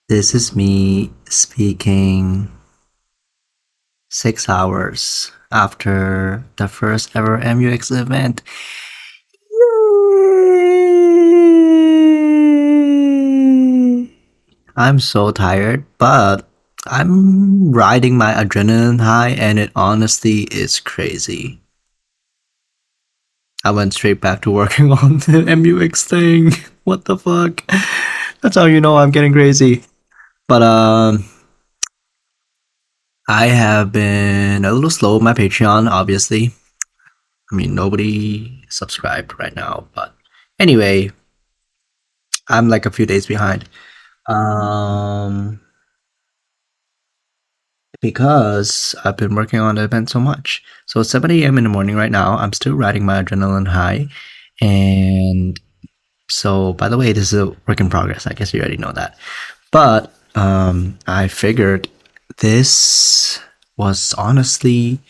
This is me speaking 6 hours after the first ever MUX event. Yay! I'm so tired, but I'm riding my adrenaline high, and it honestly is crazy. I went straight back to working on the MUX thing. What the fuck? That's how you know I'm getting crazy. But I have been a little slow with my Patreon, obviously. I mean, nobody subscribed right now, but anyway, I'm like a few days behind. Um, because I've been working on the event so much. So it's 7 a.m. in the morning right now. I'm still riding my adrenaline high. And so, by the way, this is a work in progress. I guess you already know that. But I figured this was honestly,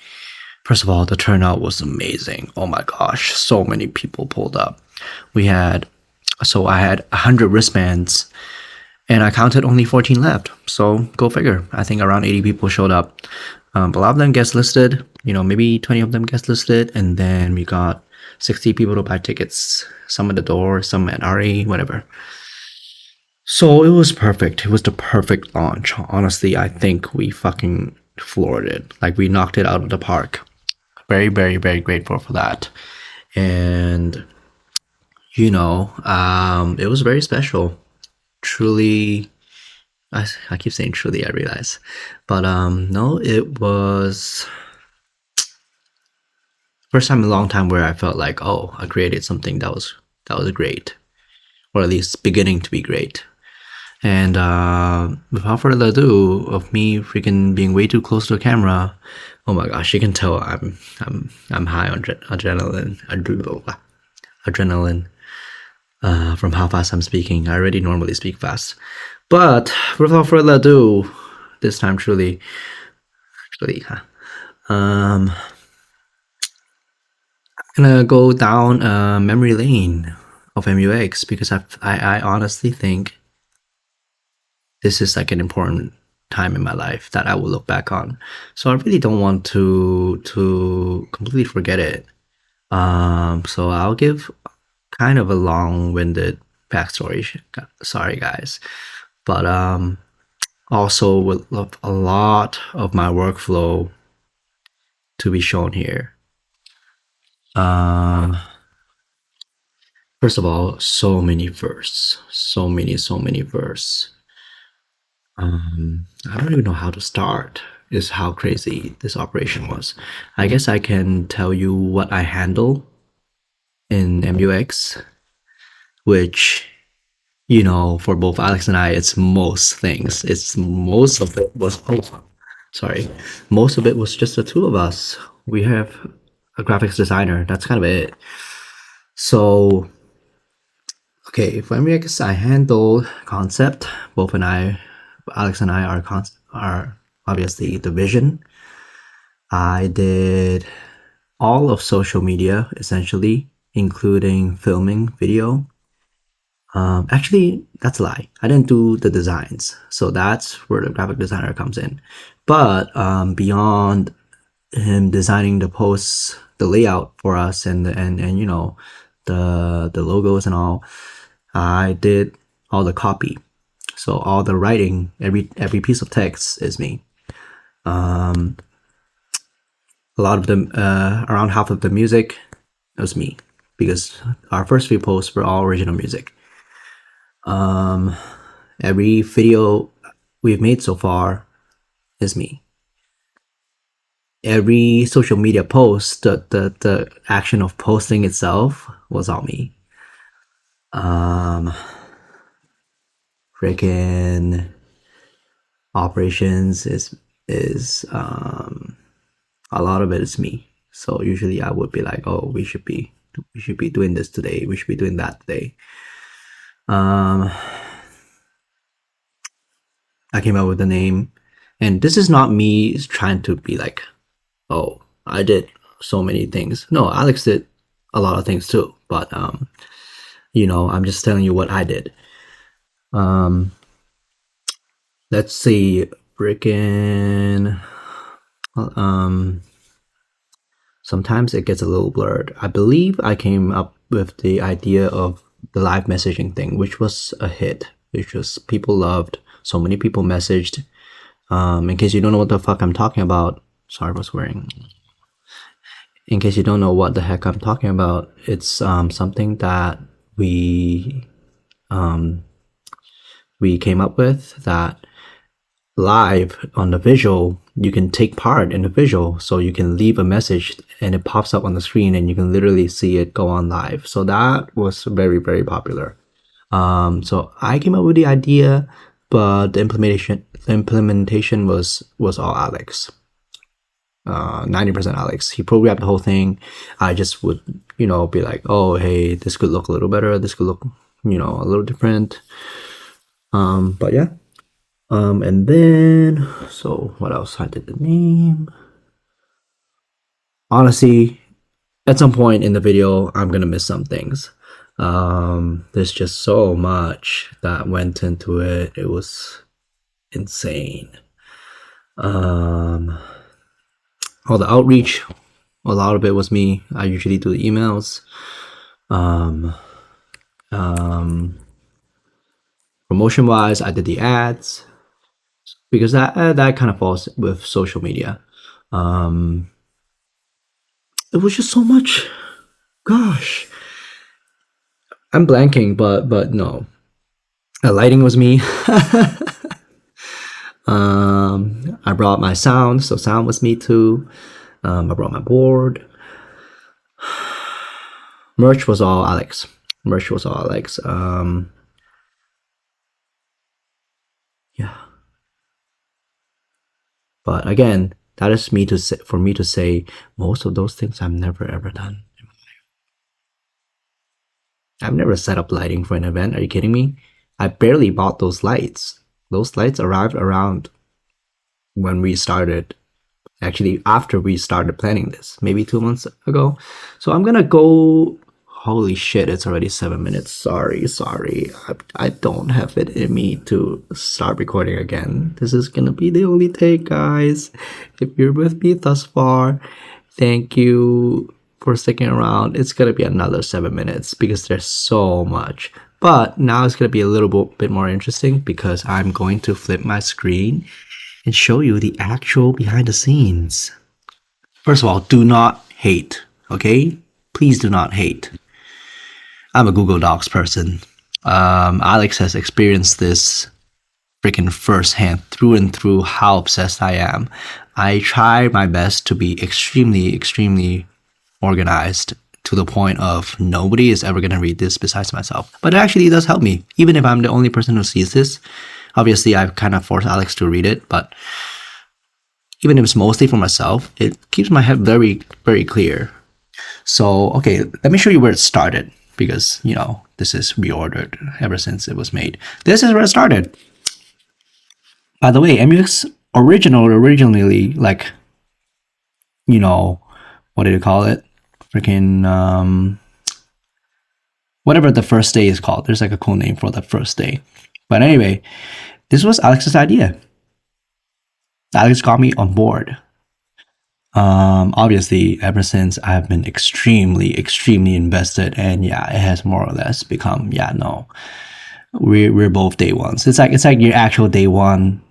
first of all, the turnout was amazing. Oh my gosh, so many people pulled up. I had 100 wristbands and I counted only 14 left. So go figure. I think around 80 people showed up. A lot of them guest listed, maybe 20 of them guest listed. And then we got 60 people to buy tickets, some at the door, some at RE, whatever. So it was perfect. It was the perfect launch. Honestly, I think we fucking floored it. Like we knocked it out of the park. Very, very, very grateful for that. And it was very special. Truly, I keep saying truly, I realize. But no, it was first time in a long time where I felt like, oh, I created something that was great. Or at least beginning to be great. And without further ado, of me freaking being way too close to the camera, oh my gosh, you can tell I'm high on adrenaline from how fast I'm speaking. I already normally speak fast, but without further ado, this time truly, I'm gonna go down memory lane of MUX because I honestly think this is like an important time in my life that I will look back on. So I really don't want to completely forget it. So I'll give kind of a long-winded backstory. Sorry, guys, but also with a lot of my workflow to be shown here. Um, First of all, so many verse, so many verse. I don't even know how to start. Is how crazy this operation was. I guess I can tell you what I handle in MUX, which for both Alex and I, it's most things. It's most of it was sorry, most of it was just the two of us. We have a graphics designer. That's kind of it. So okay, for MUX, I handle concept. Alex and I are obviously the vision. I did all of social media essentially, including filming video. Actually, that's a lie. I didn't do the designs, so that's where the graphic designer comes in. But beyond him designing the posts, the layout for us, and the logos and all, I did all the copy. So all the writing, every piece of text is me. A lot of them, around half of the music, was me because our first few posts were all original music. Every video we've made so far is me. Every social media post, the action of posting itself was all me. Freaking operations is a lot of it is me. So usually I would be like, oh, we should be doing this today. We should be doing that today. I came up with the name, and this is not me trying to be like, oh, I did so many things. No, Alex did a lot of things too, but I'm just telling you what I did. Let's see, freaking. Sometimes it gets a little blurred. I believe I came up with the idea of the live messaging thing, which was a hit, which was people loved. So many people messaged. In case you don't know what the fuck I'm talking about, sorry for swearing. In case you don't know what the heck I'm talking about, it's something that we came up with, that live on the visual, you can take part in the visual, so you can leave a message and it pops up on the screen and you can literally see it go on live. So that was very, very popular. So I came up with the idea, but the implementation was all Alex. 90% Alex. He programmed the whole thing. I just would, be like, oh, hey, this could look a little better. This could look, a little different. But yeah. And then, so what else? I did the name. Honestly, at some point in the video, I'm gonna miss some things. There's just so much that went into it. It was insane. All the outreach, a lot of it was me. I usually do the emails. Promotion wise, I did the ads, because that kind of falls with social media. It was just so much. Gosh, I'm blanking, but no. Lighting was me. I brought my sound, so sound was me too. I brought my board. Merch was all Alex. Yeah. But again, that is for me to say most of those things I've never ever done in my life. I've never set up lighting for an event. Are you kidding me? I barely bought those lights. Those lights arrived around when we started. Actually, after we started planning this, maybe 2 months ago. So I'm gonna go. Holy shit, it's already 7 minutes. Sorry. I don't have it in me to start recording again. This is gonna be the only take, guys. If you're with me thus far, thank you for sticking around. It's gonna be another 7 minutes because there's so much. But now it's gonna be a little bit more interesting because I'm going to flip my screen and show you the actual behind the scenes. First of all, do not hate, okay? Please do not hate. I'm a Google Docs person. Alex has experienced this freaking firsthand, through and through, how obsessed I am. I try my best to be extremely, extremely organized, to the point of nobody is ever going to read this besides myself. But it actually does help me, even if I'm the only person who sees this. Obviously, I've kind of forced Alex to read it, but even if it's mostly for myself, it keeps my head very, very clear. So, okay, let me show you where it started, because, this is reordered ever since it was made. This is where it started. By the way, MUX originally, like, what do you call it? Freaking, whatever the first day is called. There's like a cool name for the first day. But anyway, this was Alex's idea. Alex got me on board. Obviously, ever since, I've been extremely, extremely invested, and yeah, it has more or less become, we're both day ones. It's like your actual day one,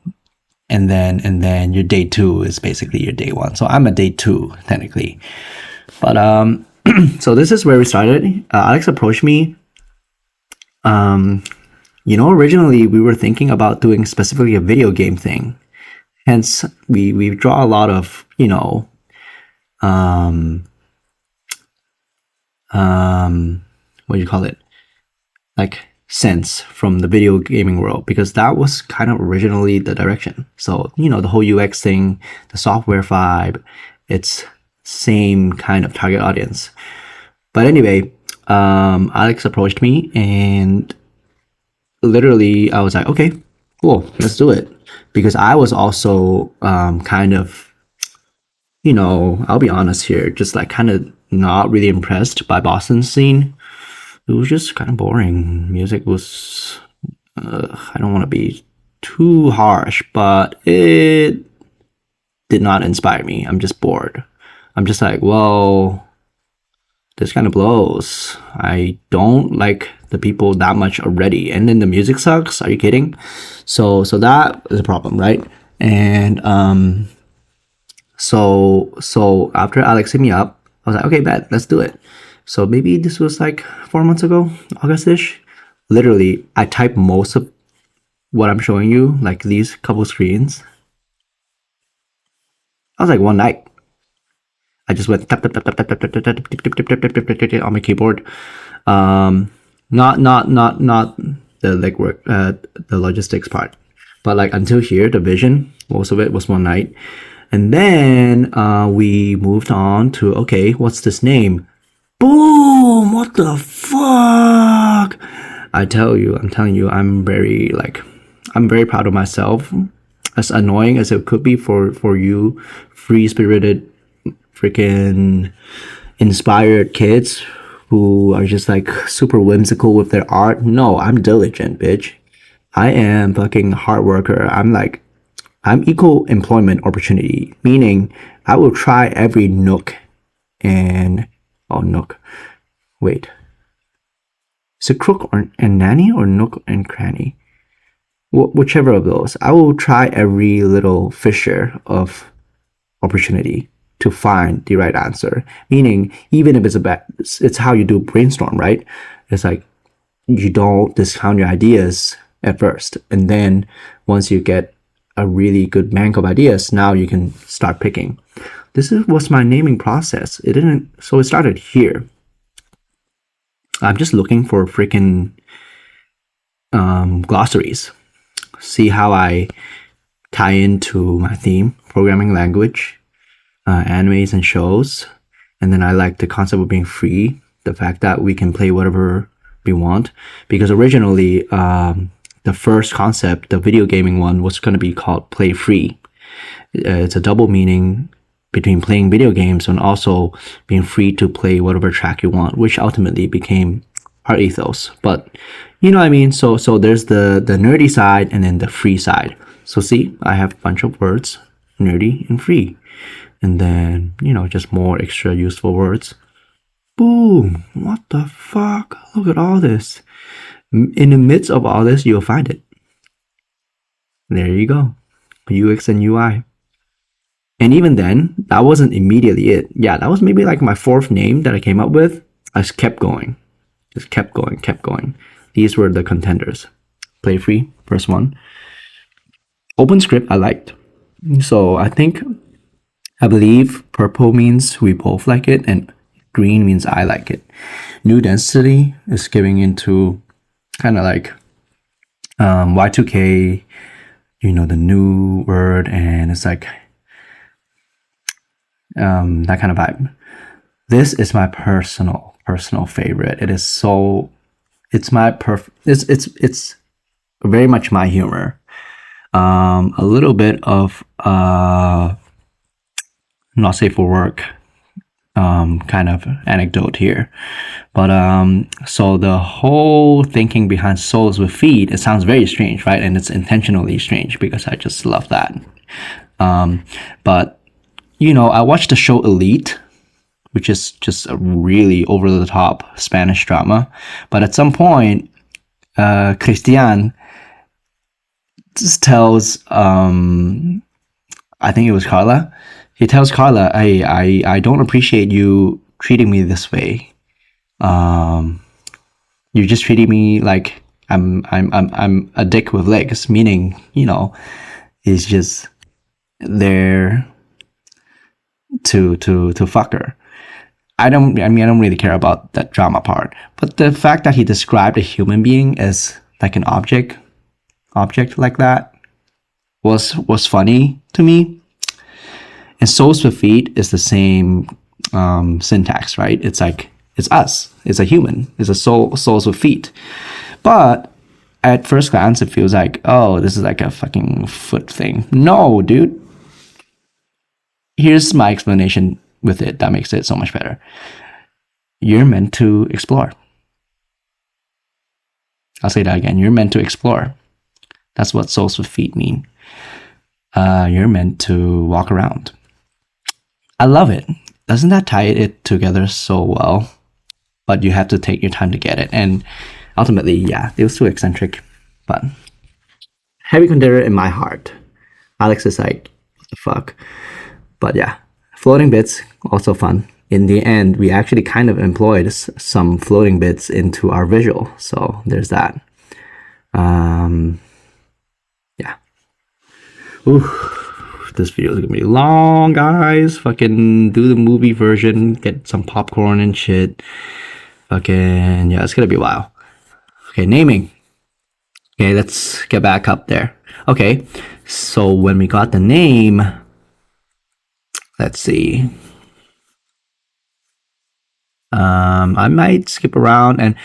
and then your day two is basically your day one. So I'm a day two technically, but so this is where we started. Alex approached me. Originally we were thinking about doing specifically a video game thing. Hence, we draw a lot of, what do you call it? Like, sense from the video gaming world, because that was kind of originally the direction. So, the whole UX thing, the software vibe, it's same kind of target audience. But anyway, Alex approached me, and literally I was like, okay, cool, let's do it. Because I was also kind of, I'll be honest here, just like kind of not really impressed by Boston's scene. it was just kind of boring. Music was, I don't want to be too harsh, but it did not inspire me. I'm just bored. I'm just like, well, this kind of blows. I don't like the people that much already, and then the music sucks. Are you kidding? So that is a problem, right? And so after Alex hit me up, I was like, okay, bet, let's do it. So maybe this was like 4 months ago, August-ish. Literally, I typed most of what I'm showing you, like these couple screens. I was like one night. I just went tap tap tap tap tap tap tap tap tap tap tap on my keyboard. Not the legwork, the logistics part, but like until here, the vision, most of it was one night, and then we moved on to okay, what's this name? Boom! What the fuck? I'm telling you, I'm very proud of myself. As annoying as it could be for you, free spirited, freaking inspired kids who are just like super whimsical with their art. No, I'm diligent, bitch. I am fucking hard worker. I'm equal employment opportunity, meaning I will try every nook and nook. Wait. Is it crook and nanny or nook and cranny? Whichever of those. I will try every little fissure of opportunity to find the right answer. Meaning, even if it's how you do brainstorm, right? It's like you don't discount your ideas at first, and then once you get a really good bank of ideas, now you can start picking. Was my naming process. So it started here. I'm just looking for freaking glossaries. See how I tie into my theme, programming language, animes and shows. And then I like the concept of being free, the fact that we can play whatever we want. Because originally, the first concept, the video gaming one, was going to be called Play Free. It's a double meaning between playing video games and also being free to play whatever track you want, which ultimately became our ethos. But you know what I mean? So there's the nerdy side and then the free side. So see, I have a bunch of words, nerdy and free. And then, just more extra useful words. Boom! What the fuck? Look at all this. In the midst of all this, you'll find it. There you go. UX and UI. And even then, that wasn't immediately it. Yeah, that was maybe like my fourth name that I came up with. I just kept going. Kept going. These were the contenders. Play Free, first one. OpenScript, I liked. So I believe purple means we both like it, and green means I like it. New Density is giving into kind of like Y2K, the new word, and it's like that kind of vibe. This is my personal favorite. It is so, it's very much my humor. A little bit of not safe for work kind of anecdote here, but so the whole thinking behind Souls with Feet, it sounds very strange, right? And it's intentionally strange because I just love that. But I watched the show Elite, which is just a really over the top Spanish drama, but at some point Christian just tells I think it was Carla. He tells Carla, I don't appreciate you treating me this way. You're just treating me like I'm a dick with legs, meaning, he's just there to fuck her. I don't really care about that drama part, but the fact that he described a human being as like an object like that was funny to me. And Souls with Feet is the same syntax, right? It's like, it's us. It's a human. It's a souls with feet. But at first glance, it feels like, oh, this is like a fucking foot thing. No, dude. Here's my explanation with it that makes it so much better. You're meant to explore. I'll say that again. You're meant to explore. That's what souls with feet mean. You're meant to walk around. I love it. Doesn't that tie it together so well? But you have to take your time to get it. And ultimately, yeah, it was too eccentric. But heavy contender in my heart. Alex is like, what the fuck? But yeah, floating bits, also fun. In the end, we actually kind of employed some floating bits into our visual. So there's that. Yeah. Ooh, this video is gonna be long, guys. Fucking do the movie version, get some popcorn and shit. Fucking, yeah, it's gonna be a while. Okay, naming. Okay, let's get back up there. Okay, so when we got the name, let's see. I might skip around, and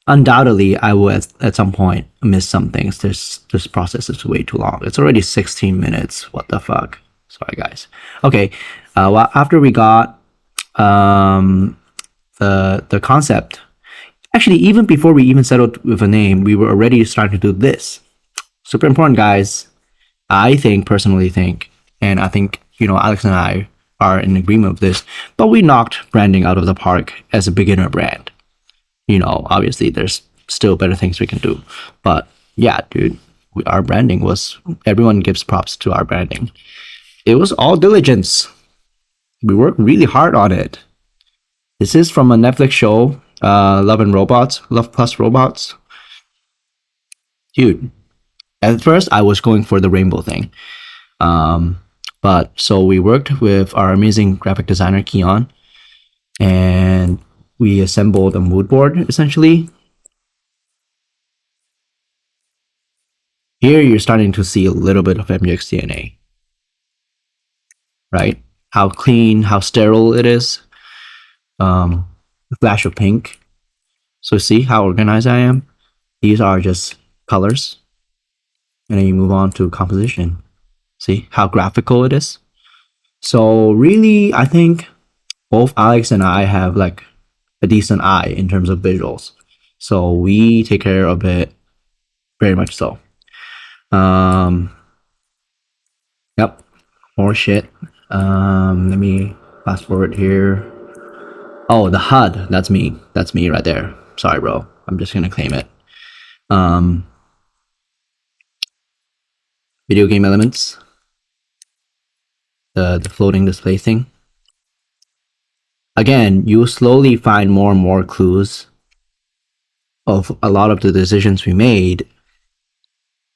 undoubtedly I will at some point miss some things. This process is way too long. It's already 16 minutes. What the fuck? Sorry, guys. Okay, well, after we got the concept, actually, even before we even settled with a name, we were already starting to do this. Super important, guys. I personally think, and I think, Alex and I are in agreement with this, but we knocked branding out of the park as a beginner brand. Obviously there's still better things we can do. But yeah, dude, our branding everyone gives props to our branding. It was all diligence. We worked really hard on it. This is from a Netflix show, Love Plus Robots. Dude, at first I was going for the rainbow thing. But so we worked with our amazing graphic designer, Keon, and we assembled a mood board, essentially. Here you're starting to see a little bit of MUX DNA, right? How clean, how sterile it is. A flash of pink. So see how organized I am? These are just colors. And then you move on to composition. See how graphical it is? So really, I think both Alex and I have like a decent eye in terms of visuals. So we take care of it very much so. Yep, more shit. Let me fast forward here. Oh, the HUD, that's me right there. Sorry, bro, I'm just gonna claim it. Video game elements, the floating display thing. Again, you slowly find more and more clues of a lot of the decisions we made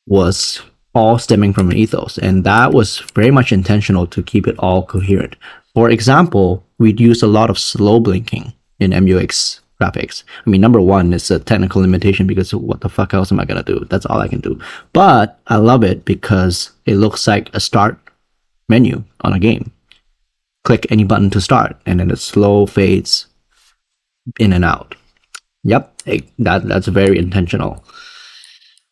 was all stemming from an ethos, and that was very much intentional to keep it all coherent. For example, we'd use a lot of slow blinking in MUX graphics. I mean, number one, it's a technical limitation because what the fuck else am I gonna do? That's all I can do. But I love it because it looks like a start menu on a game. Click any button to start, and then it slow fades in and out. Yep, that's very intentional.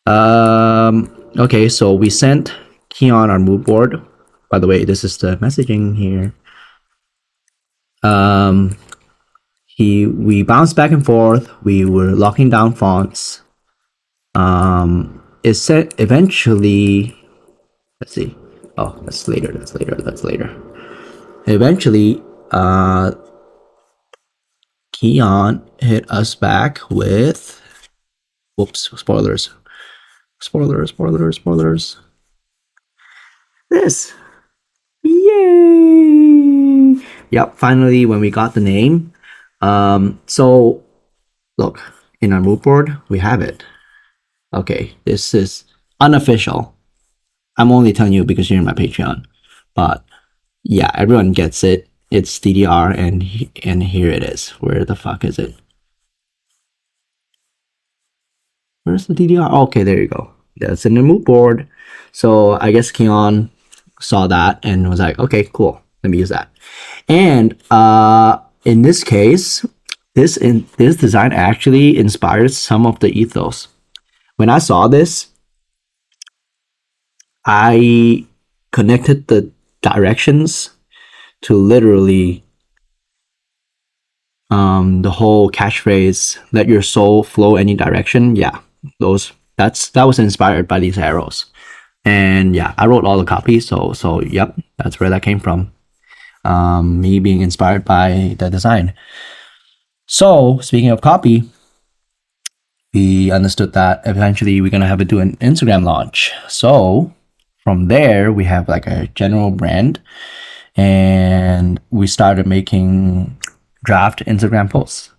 Okay, so we sent Keon our mood board. By the way, this is the messaging here. We bounced back and forth. We were locking down fonts. It said eventually. Let's see. Oh, that's later. Eventually, Keon hit us back with. Whoops! Spoilers. This. Yay! Yep, finally when we got the name. So look, in our mood board, we have it. Okay, this is unofficial. I'm only telling you because you're in my Patreon. But yeah, everyone gets it. It's DDR, and here it is. Where the fuck is it? Where's the DDR? Okay, there you go. That's in the mood board. So I guess Keon saw that and was like, okay, cool. Let me use that. And in this case, this design actually inspires some of the ethos. When I saw this, I connected the directions to literally the whole catchphrase, let your soul flow any direction. Yeah, that was inspired by these arrows. And yeah, I wrote all the copy. So yep, that's where that came from. Me being inspired by the design. So speaking of copy, we understood that eventually we're gonna have to do an Instagram launch. So from there, we have like a general brand, and we started making draft Instagram posts.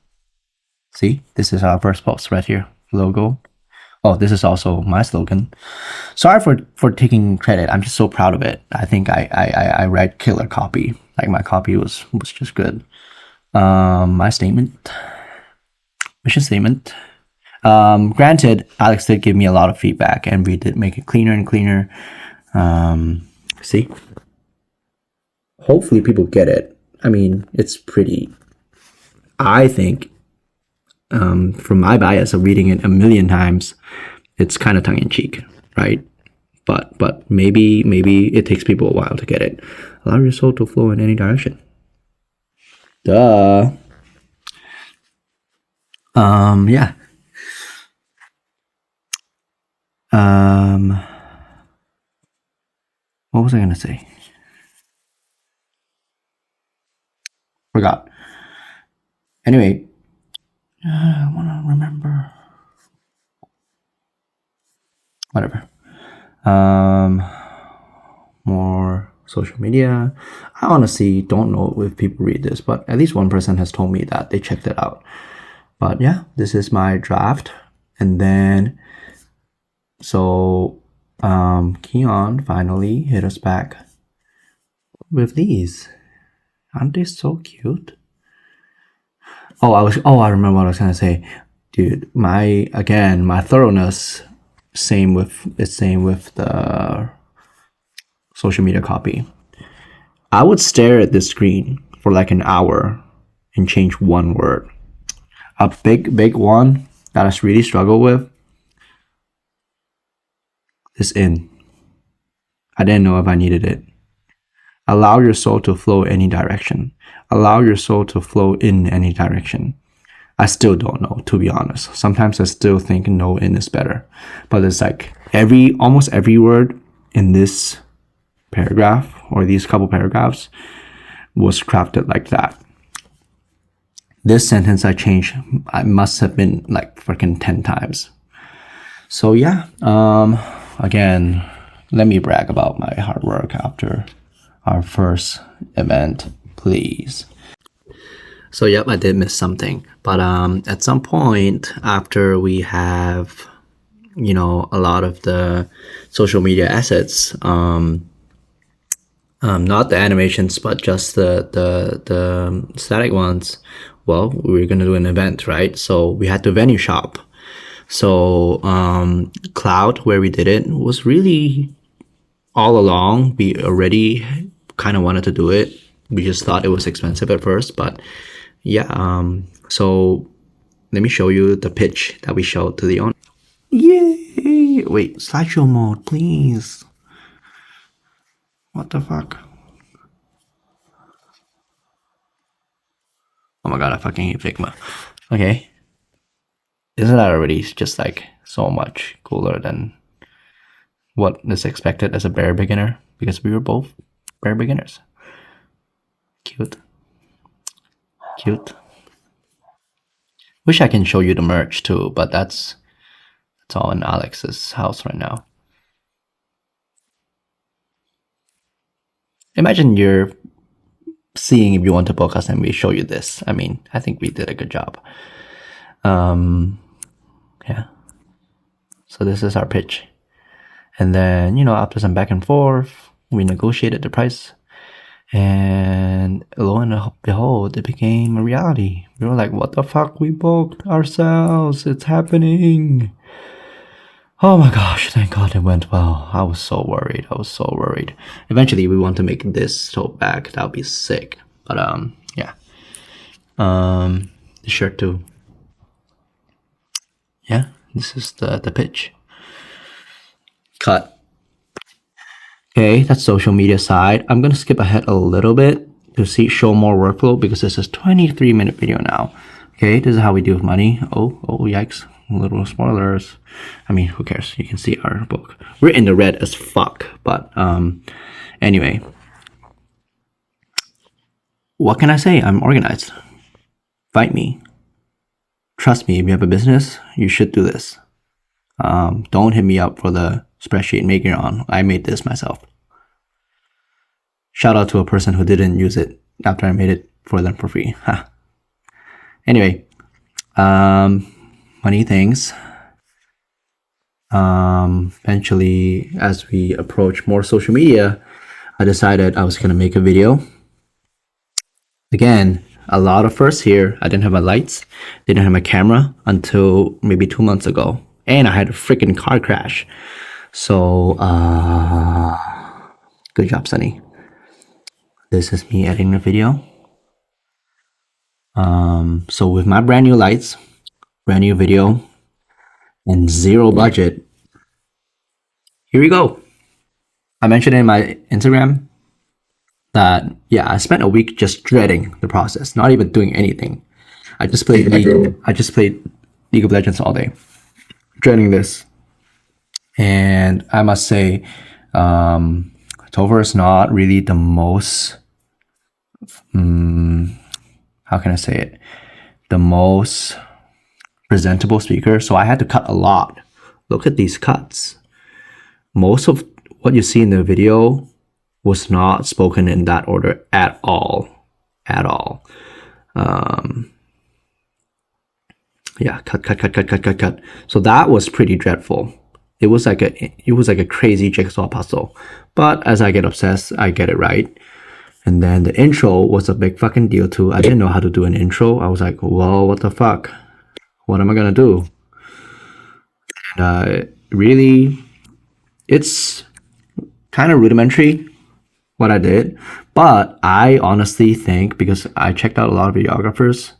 See, this is our first post right here. Logo. Oh, this is also my slogan. Sorry for taking credit. I'm just so proud of it. I think I write killer copy. Like my copy was just good. My statement, mission statement. Granted, Alex did give me a lot of feedback, and we did make it cleaner and cleaner. See, hopefully people get it. I mean, it's pretty. I think, from my bias of reading it a million times, it's kind of tongue in cheek, right? But maybe it takes people a while to get it. Allow your soul to flow in any direction. Duh. Yeah. What was I gonna say? Forgot. Anyway, I wanna remember. Whatever. More social media. I honestly don't know if people read this, but at least one person has told me that they checked it out. But yeah, this is my draft. And then, so Keon finally hit us back with these. Aren't they so cute? I remember what I was gonna say. Dude, my thoroughness, same with the social media copy. I would stare at this screen for like an hour and change one word. A big one that I really struggle with is in. I didn't know if I needed it. Allow your soul to flow any direction. Allow your soul to flow in any direction. I still don't know, to be honest. Sometimes I still think no in is better. But it's like almost every word in this paragraph or these couple paragraphs was crafted like that. This sentence I changed, I must have been like freaking 10 times. So yeah, again, let me brag about my hard work after our first event, please. So yep, I did miss something, but at some point after we have, a lot of the social media assets, not the animations, but just the static ones. Well, we were gonna do an event, right? So we had to venue shop. So Cloud, where we did it, was really all along. We already kind of wanted to do it. We just thought it was expensive at first, but yeah. So let me show you the pitch that we showed to the owner. Yay! Wait, slideshow mode, please. What the fuck? Oh my god, I fucking hate Figma. Okay. Isn't that already just like so much cooler than what is expected as a bear beginner? Because we were both bear beginners. Cute. Cute. Wish I can show you the merch too, but that's all in Alex's house right now. Imagine you're seeing if you want to book us and we show you this. I mean, I think we did a good job. Yeah. So this is our pitch. And then, after some back and forth, we negotiated the price. And lo and behold, it became a reality. We were like, what the fuck? We booked ourselves. It's happening. Oh my gosh, thank God it went well. I was so worried. Eventually, we want to make this tote bag. That would be sick. But, yeah. The shirt too. Yeah, this is the pitch. Cut. Okay, that's social media side. I'm gonna skip ahead a little bit to show more workflow because this is 23-minute video now. Okay, this is how we do with money. Oh, yikes. little spoilers. I mean, who cares? You can see our book. We're in the red as fuck. But anyway, what can I say? I'm organized. Fight me. Trust me, if you have a business, you should do this. Don't hit me up for the spreadsheet maker on. I made this myself. Shout out to a person who didn't use it after I made it for them for free. Huh. Anyway, money things. Eventually, as we approach more social media, I decided I was gonna make a video. Again, a lot of firsts here. I didn't have my lights, didn't have my camera until maybe 2 months ago, and I had a freaking car crash. So, good job, Sunny. This is me editing the video. So with my brand new lights, brand new video, and zero budget, here we go. I mentioned in my Instagram that, yeah, I spent a week just dreading the process, not even doing anything. I just played League of Legends all day, dreading this. And I must say, Topher is not really the most, how can I say it? The most presentable speaker. So I had to cut a lot. Look at these cuts. Most of what you see in the video was not spoken in that order at all. At all. Yeah, cut. So that was pretty dreadful. It was like a crazy jigsaw puzzle. But as I get obsessed, I get it right. And then the intro was a big fucking deal too. I didn't know how to do an intro. I was like, well, what the fuck? What am I gonna do? And really, it's kind of rudimentary what I did. But I honestly think, because I checked out a lot of videographers,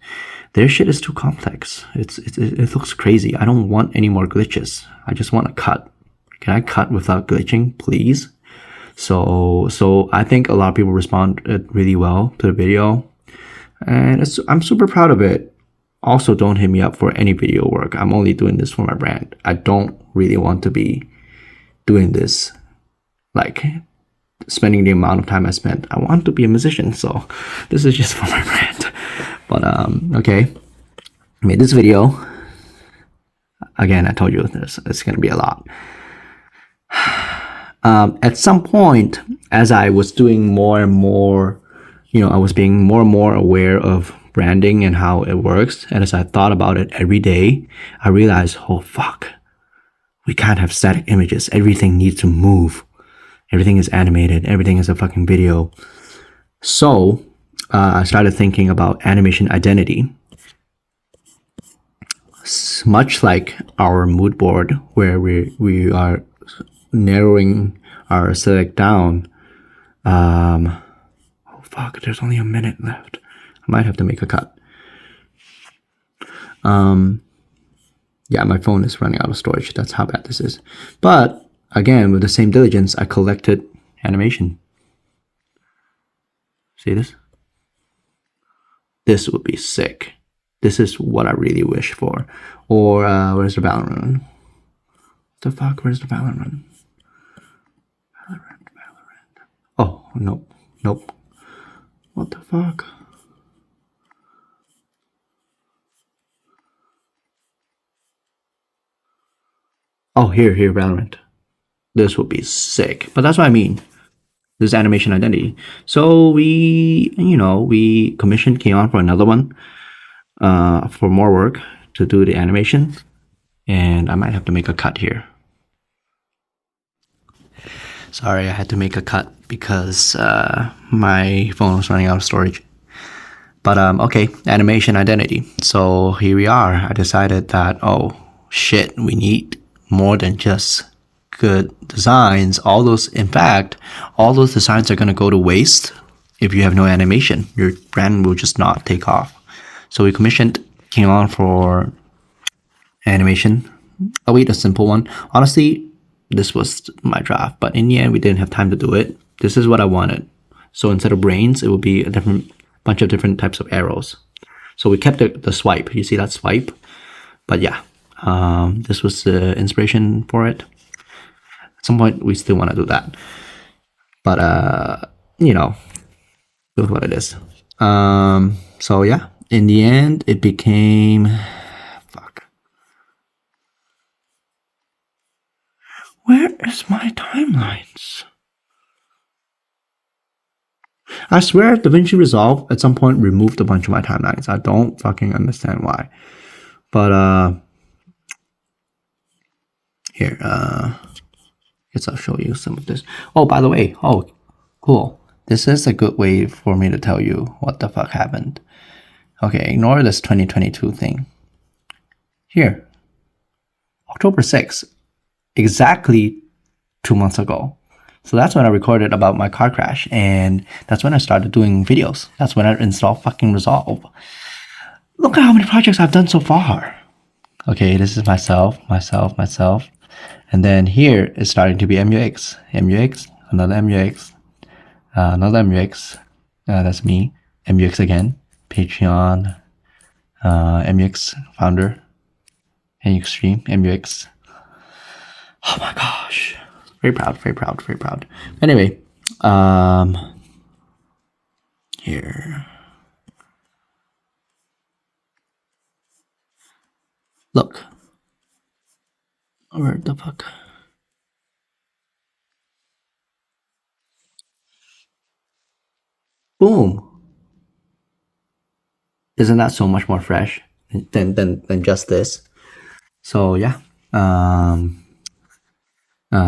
their shit is too complex. It looks crazy. I don't want any more glitches. I just want to cut. Can I cut without glitching, please? So I think a lot of people responded really well to the video, and I'm super proud of it. Also, don't hit me up for any video work. I'm only doing this for my brand. I don't really want to be doing this, like spending the amount of time I spent. I want to be a musician, so this is just for my brand. But okay, I made this video. Again, I told you it's gonna be a lot. At some point, as I was doing more and more, I was being more and more aware of branding and how it works. And as I thought about it every day, I realized, oh fuck, we can't have static images. Everything needs to move. Everything is animated. Everything is a fucking video. So I started thinking about animation identity. Much like our mood board, where we are narrowing our select down. Oh fuck, there's only a minute left. I might have to make a cut. Yeah, my phone is running out of storage. That's how bad this is. But again, with the same diligence, I collected animation. See this? This would be sick. This is what I really wish for. Or where's the Valorant run? What the fuck? Where's the Valorant run? Valorant. Oh, nope. What the fuck? Oh, here, Valorant. This would be sick. But that's what I mean. This animation identity. So we commissioned Keon for another one, for more work to do the animation. And I might have to make a cut here. Sorry, I had to make a cut because my phone was running out of storage. But okay, animation identity. So here we are. I decided that, oh shit, we need more than just good designs. All those designs are going to go to waste if you have no animation. Your brand will just not take off. So we commissioned Keon for animation. I'll wait a simple one. Honestly, this was my draft, but in the end, we didn't have time to do it. This is what I wanted. So instead of brains, it would be a bunch of different types of arrows. So we kept the swipe. You see that swipe? But yeah, This was the inspiration for it. At some point, we still want to do that, but with what it is. So yeah, in the end, it became fuck. Where is my timelines? I swear DaVinci Resolve at some point removed a bunch of my timelines. I don't fucking understand why. But here, guess I'll show you some of this. Oh, by the way, oh, cool. This is a good way for me to tell you what the fuck happened. Okay, ignore this 2022 thing. Here, October 6th, exactly 2 months ago. So that's when I recorded about my car crash, and that's when I started doing videos. That's when I installed fucking Resolve. Look at how many projects I've done so far. Okay, this is myself. And then here it's starting to be MUX, another MUX, another MUX, that's me, MUX again, Patreon, MUX founder, MUX stream, MUX. Oh my gosh. Very proud. Anyway, here. Look. Where the fuck? Boom. Isn't that so much more fresh than just this? So yeah.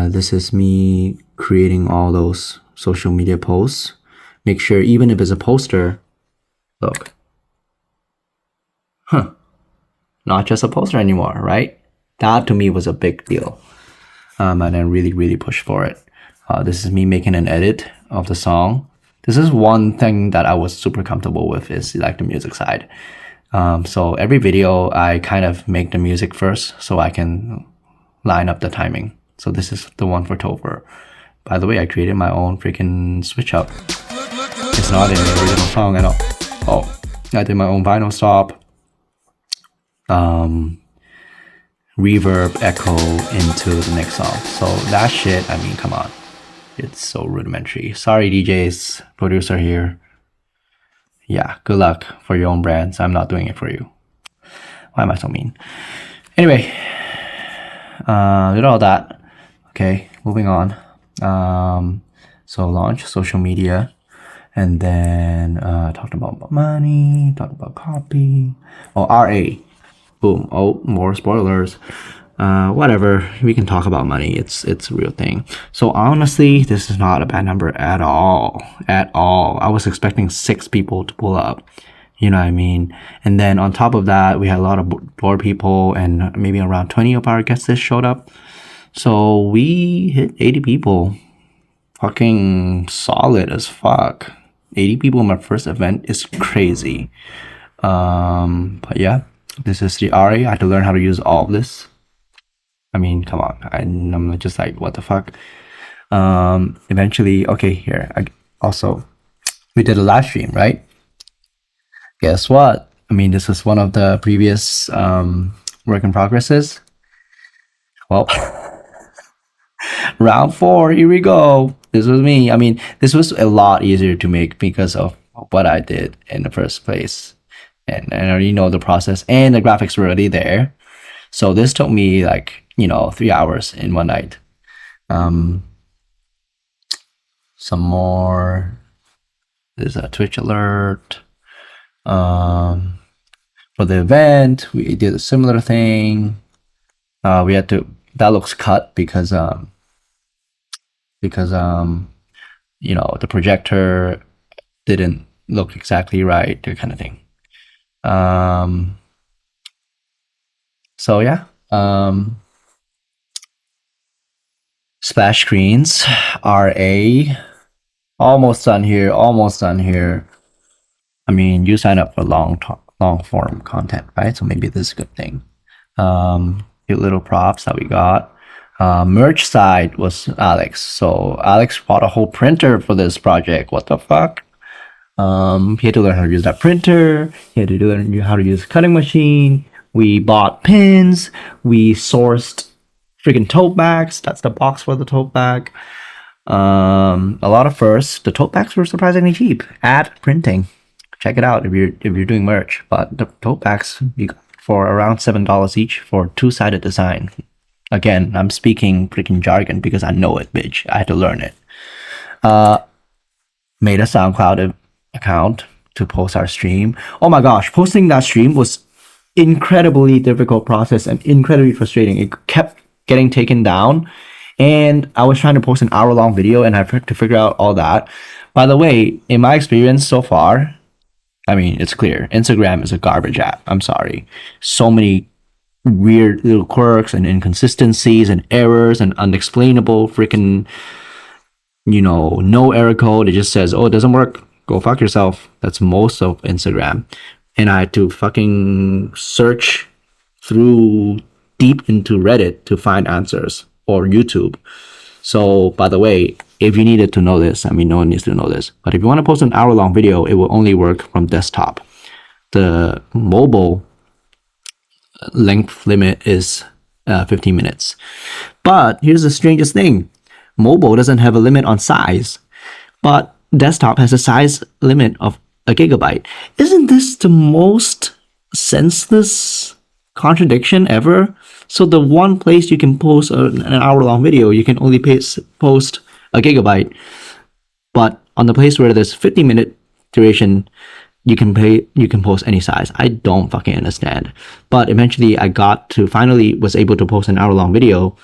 This is me creating all those social media posts. Make sure even if it's a poster, look. Not just a poster anymore, right? That to me was a big deal. And I really pushed for it. This is me making an edit of the song. This is one thing that I was super comfortable with, is like the music side. So every video I kind of make the music first so I can line up the timing. So this is the one for Topher. By the way, I created my own freaking switch up. It's not in the original song at all. Oh, I did my own vinyl stop. Reverb, echo into the next song. So that shit, I mean, come on. It's so rudimentary. Sorry, DJs, producer here. Yeah, good luck for your own brands. I'm not doing it for you. Why am I so mean? Anyway, did all that. Okay, moving on. So launch social media, and then talked about money, talked about copy. Oh, RA. Boom. Oh, more spoilers. Whatever. We can talk about money. It's a real thing. So honestly, this is not a bad number at all. At all. I was expecting 6 people to pull up. You know what I mean? And then on top of that, we had a lot of bored people, and maybe around 20 of our guests showed up. So we hit 80 people. Fucking solid as fuck. 80 people in my first event is crazy. But yeah, this is the RA. I had to learn how to use all of this. I mean, come on. I'm just like, what the fuck? Eventually, okay, here. Also, we did a live stream, right? Guess what? I mean, this was one of the previous work in progresses. Well, round 4, here we go. This was me. I mean, this was a lot easier to make because of what I did in the first place. And I already know the process, and the graphics were already there. So this took me like, 3 hours in one night. Some more. There's a Twitch alert. For the event, we did a similar thing. We had to, that looks cut because the projector didn't look exactly right, that kind of thing. So yeah, splash screens, RA, almost done here. I mean, you sign up for long form content, right? So maybe this is a good thing. Cute little props that we got. Merch side was Alex. So Alex bought a whole printer for this project. What the fuck? He had to learn how to use that printer. He had to learn how to use a cutting machine. We bought pins. We sourced freaking tote bags. That's the box for the tote bag. A lot of firsts. The tote bags were surprisingly cheap. Ad printing. Check it out if you're doing merch. But the tote bags you got for around $7 each for two-sided design. Again, I'm speaking freaking jargon because I know it, bitch. I had to learn it. Made a SoundCloud account to post our stream. Oh my gosh, posting that stream was incredibly difficult process and incredibly frustrating. It kept getting taken down, and I was trying to post an hour-long video, and I had to figure out all that. By the way, in my experience so far, I mean, it's clear. Instagram is a garbage app. I'm sorry. So many weird little quirks and inconsistencies and errors and unexplainable freaking, no error code. It just says, oh, it doesn't work. Go fuck yourself. That's most of Instagram. And I had to fucking search through deep into Reddit to find answers, or YouTube. So, by the way, if you needed to know this, I mean, no one needs to know this, but if you want to post an hour-long video, it will only work from desktop. The mobile length limit is 15 minutes. But here's the strangest thing. Mobile doesn't have a limit on size, but desktop has a size limit of a gigabyte. Isn't this the most senseless contradiction ever? So the one place you can post an hour-long video, you can only post a gigabyte. But on the place where there's 50-minute duration, you can post any size. I don't fucking understand. But eventually finally was able to post an hour-long video,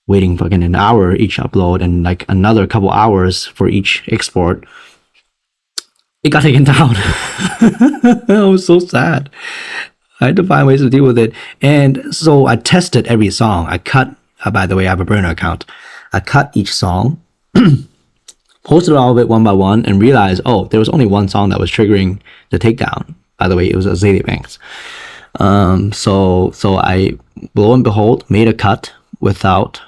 waiting fucking an hour each upload and like another couple hours for each export. It got taken down. I was so sad. I had to find ways to deal with it. And so I tested every song. I cut, by the way, I have a burner account. I cut each song, posted all of it one by one, and realized, oh, there was only one song that was triggering the takedown. By the way, it was Azealia Banks. So I, lo and behold, made a cut without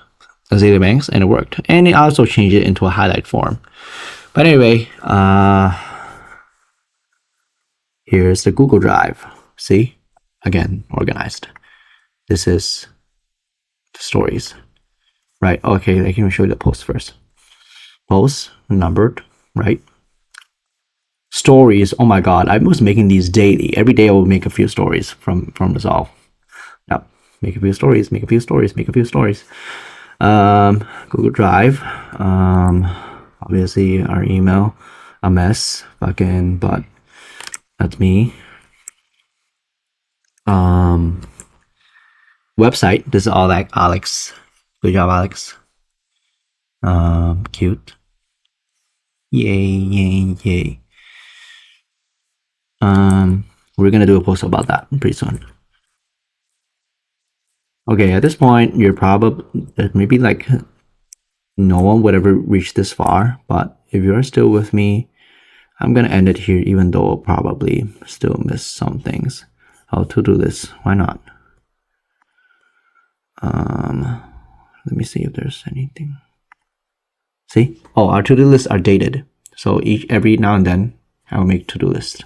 Azealia Banks, and it worked. And I also changed it into a highlight form. But anyway, here's the Google Drive. See? Again, organized. This is the stories. Right, okay, let me show you the post first. Posts, numbered, right? Stories, oh my god, I was making these daily. Every day I would make a few stories from Resolve. Yep, make a few stories, make a few stories, make a few stories. Google Drive, obviously our email, a mess, fucking, but that's me. Website, this is all like Alex. Good job, Alex. Cute. Yay. We're gonna do a post about that pretty soon. Okay, at this point, you're probably, maybe like no one would ever reach this far, but if you're still with me, I'm gonna end it here, even though I'll probably still miss some things. I'll to-do list, why not? Let me see if there's anything. See? Oh, our to-do lists are dated. So every now and then, I will make to-do list.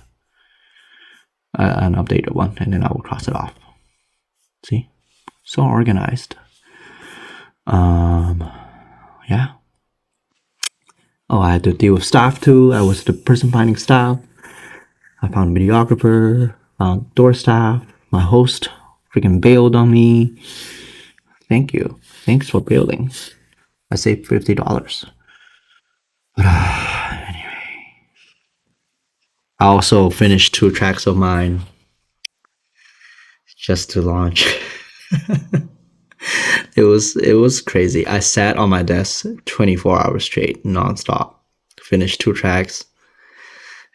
An updated one, and then I will cross it off. See? So organized. Yeah. Oh, I had to deal with staff too. I was the person finding staff. I found a videographer, found door staff. My host freaking bailed on me. Thank you. Thanks for bailing. I saved $50. But anyway, I also finished 2 tracks of mine just to launch. It was crazy. I sat on my desk 24 hours straight, nonstop. Finished 2 tracks.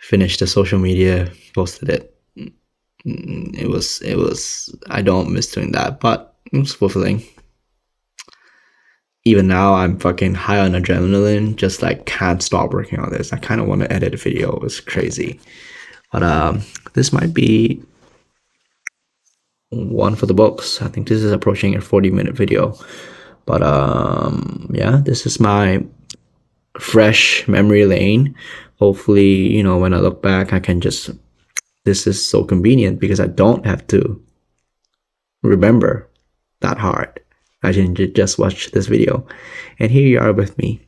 Finished the social media, posted it. It was. I don't miss doing that, but it was fulfilling. Even now, I'm fucking high on adrenaline. Just like can't stop working on this. I kind of want to edit a video. It's crazy, but this might be one for the books. I think this is approaching a 40-minute video, but yeah, this is my fresh memory lane. Hopefully, when I look back, I can just, this is so convenient because I don't have to remember that hard. I didn't just watch this video. And here you are with me.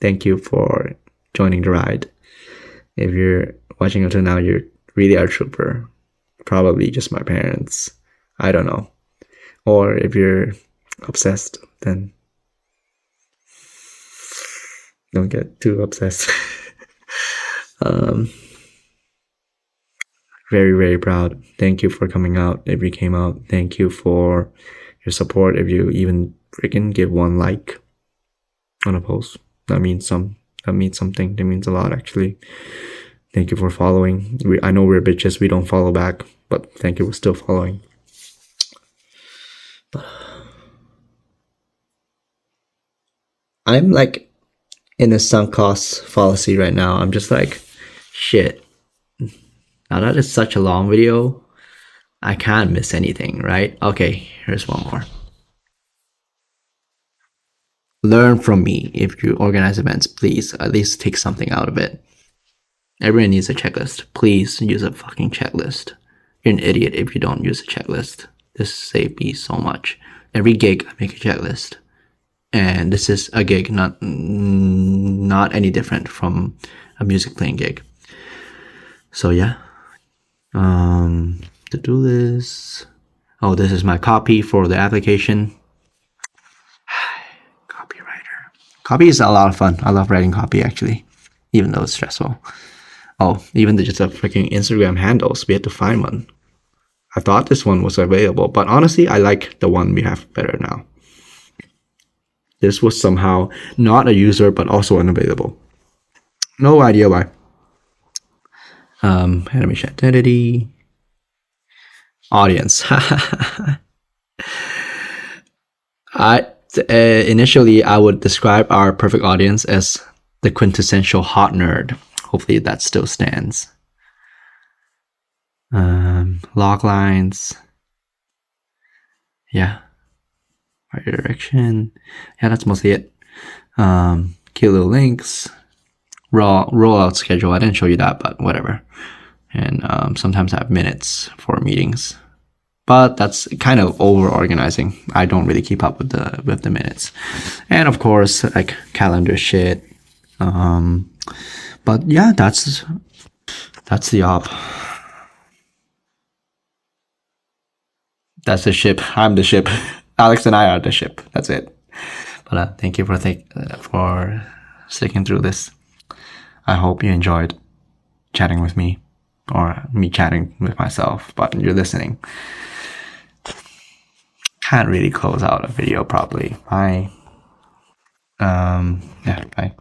Thank you for joining the ride. If you're watching until now, you really are a trooper. Probably just my parents. I don't know. Or if you're obsessed, then don't get too obsessed. Very, very proud. Thank you for coming out. If you came out, thank you for your support. If you even freaking give one like on a post, that means something. That means a lot, actually. Thank you for following. I know we're bitches. We don't follow back, but thank you for still following. I'm like in a sunk cost fallacy right now. I'm just like, shit. Now that is such a long video, I can't miss anything, right? Okay, here's one more. Learn from me. If you organize events, please at least take something out of it. Everyone needs a checklist. Please use a fucking checklist. You're an idiot if you don't use a checklist. This saved me so much. Every gig, I make a checklist. And this is a gig, not any different from a music playing gig. So yeah. To-do list. Oh, this is my copy for the application. Copywriter. Copy is a lot of fun. I love writing copy, actually, even though it's stressful. Oh, even just the freaking Instagram handles, we had to find one. I thought this one was available, but honestly, I like the one we have better now. This was somehow not a user, but also unavailable. No idea why. Animation identity. Audience. Initially, I would describe our perfect audience as the quintessential hot nerd. Hopefully that still stands. Log lines. Yeah. Right direction. Yeah, that's mostly it. Cute little links. Rollout schedule. I didn't show you that, but whatever. And sometimes I have minutes for meetings. But that's kind of over organizing. I don't really keep up with the minutes. And of course, like calendar shit. But yeah, that's the op. That's the ship. I'm the ship. Alex and I are the ship. That's it. But thank you for sticking through this. I hope you enjoyed chatting with me, or me chatting with myself, but you're listening. Can't really close out a video properly. Bye. Yeah, bye.